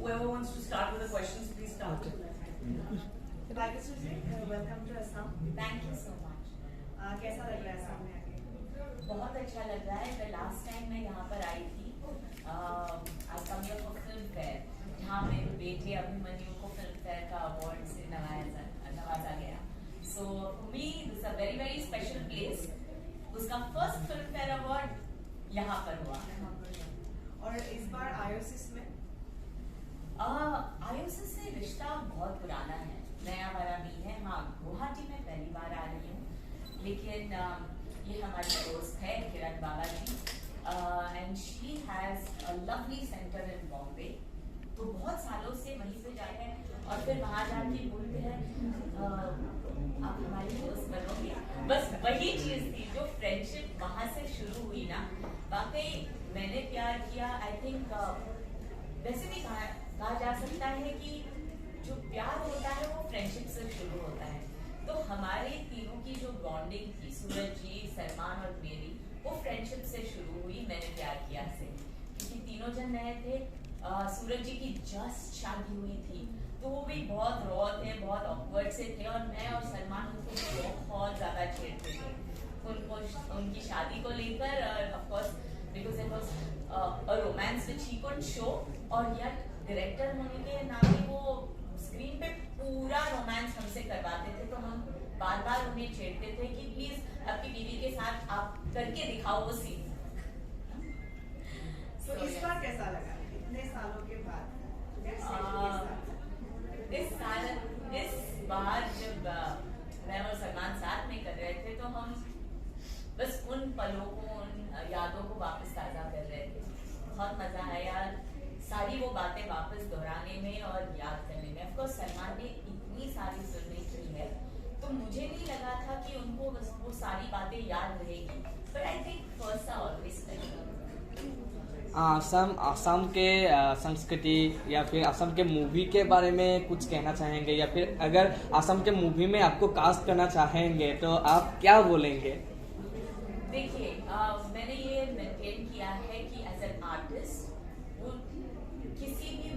whoever wants to start with the questions, please start. Welcome to Assam. Thank you so much. कैसा लग रहा है असम में आके? बहुत अच्छा लग रहा है। मैं लास्ट टाइम मैं यहाँ पर आई थी आज कम ईयर फॉर फिल्म फेयर, जहाँ मेरे बेटे अभिमन्यु को फिल्म फेयर का अवार्ड से नवाजा गया। So for me this a very very special place. उसका फर्स्ट फिल्म फेयर अवार्ड यहाँ पर हुआ। और इस बार आयोसिस में आयोसिस से रिश्ता बहुत पुराना है, नया वाला नहीं है। हाँ, गुवाहाटी में पहली बार आ रही हूँ, लेकिन ये हमारी दोस्त है Kiran Baba ji, and she has a lovely centre in Bombay. तो बहुत सालों से वहीं पे जाए हैं और फिर वहाँ जाके बोलते हैं आप हमारी दोस्त बनोगे। बस वही चीज़ थी जो फ्रेंडशिप वहाँ से शुरू हुई ना। वाकई मैंने प्यार किया। आई थिंक वैसे भी कहा जा सकता है कि जो प्यार होता है वो फ्रेंडशिप से शुरू होता है। तो हमारे तीनों की जो बॉन्डिंग थी, सूरज जी, सलमान और मेरी, वो फ्रेंडशिप से शुरू हुई। मैंने प्यार किया से, क्योंकि तीनों जन नए थे। सूरज जी की जस्ट शादी हुई थी, तो वो भी बहुत रॉ थे, बहुत ऑकवर्ड से थे, और मैं और सलमान उनको बहुत ज़्यादा छेड़ते थे उनको उनकी शादी को लेकर। Of course because it was a romance which he could show, और यार डायरेक्टर होने के नाते वो स्क्रीन पे पूरा रोमांस हमसे करवाते थे। तो हम बार बार उन्हें छेड़ते थे कि प्लीज आपकी बीवी के साथ आप करके दिखाओ वो सीन। तो इस बार कैसा लगा इतने सालों के बाद? इस बार जब मैं और सलमान साथ में कर रहे थे, तो हम बस उन पलों को, उन यादों को वापस ताज़ा कर रहे थे। बहुत मजा आया सारी वो बातें वापस दोहराने में और याद करने में। ऑफकोर्स सलमान ने इतनी सारी फिल्में की है, तो मुझे नहीं लगा था कि उनको बस वो सारी बातें याद रहेगी, but I think first always Assam के संस्कृति या फिर असम के मूवी के बारे में कुछ कहना चाहेंगे, या फिर अगर असम के मूवी में आपको कास्ट करना चाहेंगे तो आप क्या बोलेंगे? देखिए, मैंने ये मेंटेन किया है कि एज एन आर्टिस्ट वो किसी भी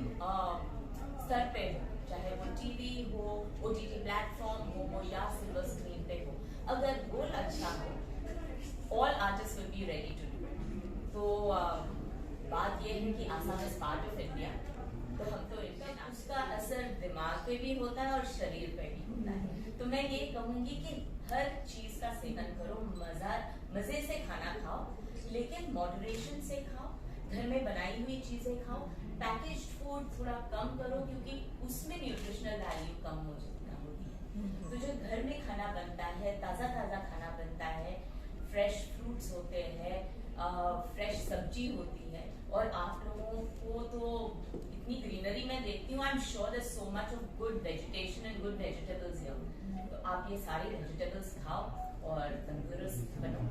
स्तर पे हो, चाहे वो टीवी हो, ओटीटी प्लेटफॉर्म हो या सिल्वर स्क्रीन पे हो, अगर रोल अच्छा हो, all artist will be ready to do. तो बात ये है कि Assam is part of India, तो हम तो इंडियन, उसका असर दिमाग पे भी होता है और शरीर पे भी होता है। तो मैं ये कहूँगी कि हर चीज का सेवन करो, मजे से खाना खाओ, लेकिन मॉडरेशन से खाओ, घर में बनाई हुई चीजें खाओ, पैकेज्ड फूड थोड़ा कम करो, क्योंकि उसमें न्यूट्रिशनल वैल्यू कम होती है। तो जो घर में खाना बनता है, ताज़ा ताज़ा खाना बनता है, फ्रेश फ्रूट्स होते हैं, फ्रेश सब्जी होती है, और आप लोगों को तो इतनी ग्रीनरी में देखती हूँ, I am sure there so much of good vegetation and good vegetables here. तो आप ये सारी वेजिटेबल्स खाओ और तंदुरुस्त बनो।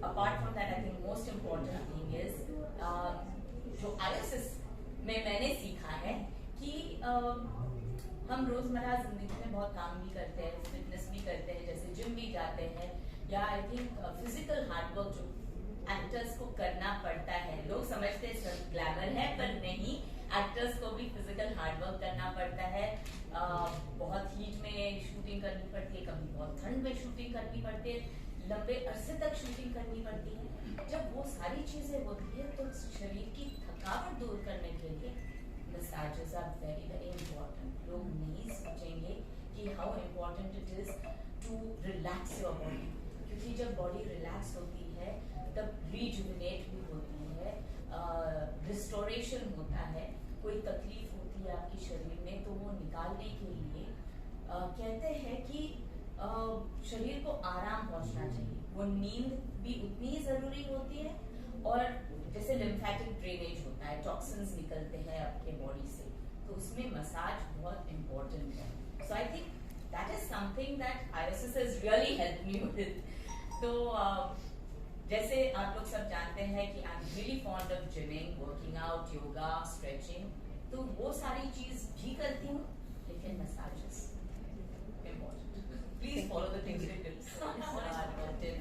Apart from that, I think most important thing is जो आईएसएस में मैंने सीखा है कि हम रोजमर्रा जिंदगी में बहुत काम भी करते हैं, फिटनेस भी करते हैं, जैसे जिम भी जाते हैं, या आई थिंक फिजिकल हार्डवर्क जो एक्टर्स को करना पड़ता है। लोग समझते हैं सब ग्लैमर है, पर नहीं, एक्टर्स को भी फिजिकल हार्डवर्क करना पड़ता है। बहुत हीट में शूटिंग करनी पड़ती है, कभी बहुत ठंड में शूटिंग करनी पड़ती है, लंबे अरसे तक शूटिंग करनी पड़ती है। जब वो सारी चीजें होती है, तो शरीर की थकावट दूर करने के लिए massages are very very important. लोग नहीं सोचेंगे कि how important it is to relax your body, क्योंकि जब बॉडी रिलैक्स होती है तब रीजुविनेट भी होती है, रिस्टोरेशन होता है। कोई तकलीफ होती है आपके शरीर में, तो वो निकालने के लिए कहते हैं कि शरीर को आराम पहुंचना चाहिए। वो नींद भी उतनी ही जरूरी होती है, और जैसे लिम्फेटिक ड्रेनेज होता है, टॉक्सिन्स निकलते हैं आपके बॉडी से, तो उसमें मसाज बहुत इम्पोर्टेंट है। So I think that is something that ISS has really helped me with. तो जैसे आप लोग सब जानते हैं कि I am really fond of gyming, working out, yoga, stretching, तो वो सारी चीज भी करती हूँ, लेकिन massages important. Please follow the things we did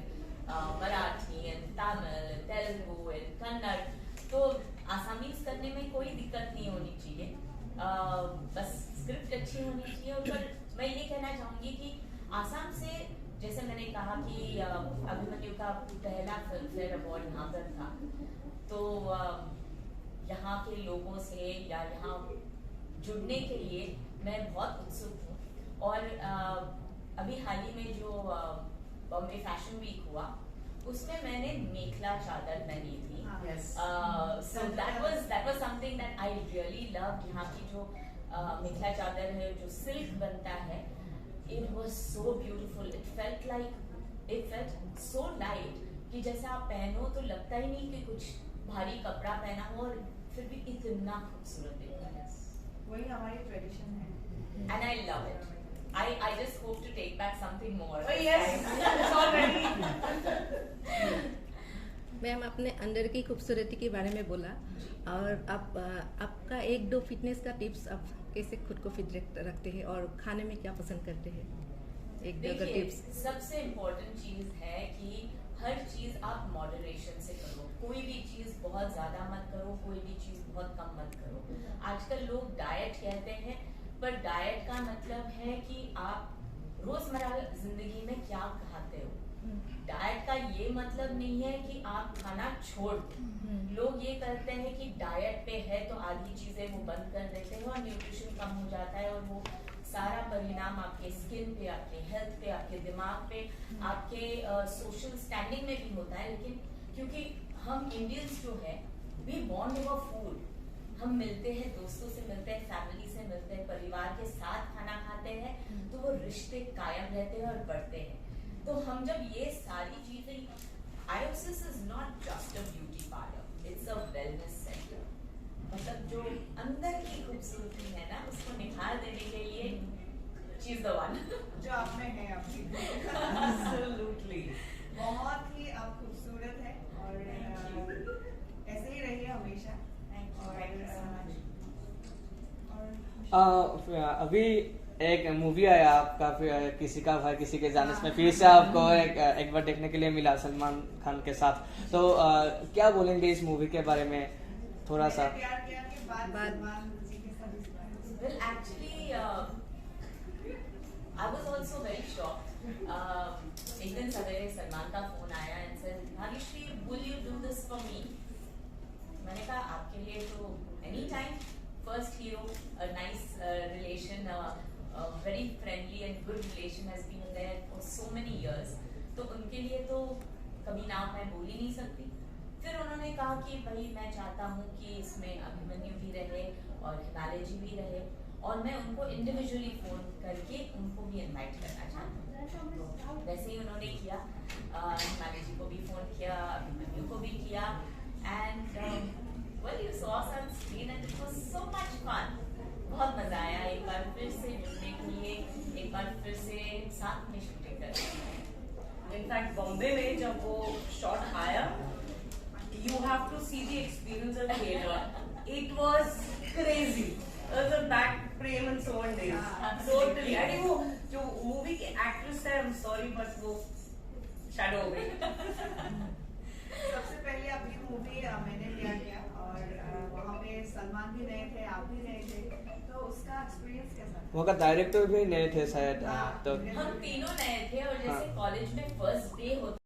Marathi and Tamil, Telugu and Kannada. तो आसामीज करने में कोई दिक्कत नहीं होनी चाहिए। बस स्क्रिप्ट अच्छी होनी चाहिए। और मैं ये कहना चाहूंगी कि आसाम से, जैसे मैंने कहा कि अभिमन्यु का पहला फिल्म फेयर अवार्ड यहाँ पर था, तो यहाँ के लोगों से या यहाँ जुड़ने के लिए मैं बहुत उत्सुक हूँ। और अभी हाल ही में जो बॉम्बे फैशन वीक हुआ, उसमें मैंने मेखला चादर पहनी थी। Yes. So that was something that I really loved। यहाँ की जो मेखला चादर है, जो सिल्क बनता है, it was so beautiful। It felt so light कि जैसे आप पहनो तो लगता ही नहीं कि कुछ भारी कपड़ा पहना हो, और फिर भी इतना खूबसूरत दिखता है। वही हमारी ट्रेडिशन है। And I love it। I just hope to take back something more। Oh yes, it's all ready। Ma'am, आपने अंदर की खूबसूरती के बारे में बोला, और आप आपका एक दो फिटनेस का टिप्स, आप कैसे खुद को फिट रखते हैं और खाने में क्या पसंद करते हैं, एक दो देखिए, टिप्स। सबसे इम्पोर्टेंट चीज है कि हर चीज आप मॉडरेशन से करो। कोई भी चीज बहुत ज्यादा मत करो, कोई भी चीज बहुत कम मत करो। आजकल लोग डाइट कहते हैं, पर डाइट का मतलब है कि आप रोजमर्रा जिंदगी में क्या खाते हो। डाइट का ये मतलब नहीं है कि आप खाना छोड़ दो। लोग ये करते हैं कि डाइट पे है तो आधी चीजें वो बंद कर देते हैं और न्यूट्रिशन कम हो जाता है, और वो सारा परिणाम आपके स्किन पे, आपके हेल्थ पे, आपके दिमाग पे, आपके सोशल स्टैंडिंग में भी होता है। लेकिन क्योंकि हम इंडियंस जो है, वी बॉन्ड ओवर फूड। हम मिलते हैं, दोस्तों से मिलते हैं, फैमिली से मिलते हैं, परिवार के साथ खाना खाते हैं, तो वो रिश्ते कायम रहते हैं और बढ़ते हैं। तो हम जब ये सारी चीजें, Iosis is not just a beauty parlour, it's a wellness centre. मतलब जो अंदर की खूबसूरती है ना, उसको निखार देने के लिए चीज द वन जो आप में है आपकी। Absolutely। बहुत ही आप खूबसूरत है, और ऐसे ही रहिए हमेशा। अभी एक मूवी आया आपका, किसी का भाई किसी के जाने में, फिर से आपको एक बार देखने के लिए मिला सलमान खान के साथ। तो क्या बोलेंगे इस मूवी के बारे में थोड़ा सा? प्यार किया के बाद सलमान जी के साथ इस बारे में। Well, actually, I was also very shocked। एक दिन सवेरे सलमान का फोन आया and said, "Bhagyashree, will you do this for me?" मैंने कहा, आपके लिए तो any time. First hero, a nice relation, a very friendly and good relation has been there for so many years। तो उनके लिए तो कभी ना मैं बोल ही नहीं सकती। फिर उन्होंने कहा कि भाई मैं चाहता हूँ कि इसमें अभिमन्यु भी रहे और हिमालय जी भी रहे, और मैं उनको इंडिविजुअली फोन करके उनको भी इनवाइट करना चाहती हूँ। तो वैसे ही उन्होंने किया, हिमालय जी को भी फोन किया, अभिमन्यु को भी किया, and well, you saw us on screen and it was so much fun। बहुत मजा आया एक बार फिर से जुड़ने के लिए, एक बार फिर से साथ में शूटिंग करने। इनफैक्ट बॉम्बे में जब वो शॉट आया, you have to see the experience of theater। It was crazy। It was back prem and so on days। Totally। अरे वो जो मूवी की एक्ट्रेस है, I'm sorry but वो शैडो हो गई। सबसे पहले अपनी मूवी मैंने लिया किया, और वहाँ पे सलमान भी नए थे, आप भी नए थे, तो उसका एक्सपीरियंस कैसा था? वो का डायरेक्टर भी नए थे शायद। हाँ, तो हम तीनों नए थे, और जैसे कॉलेज में फर्स्ट डे होता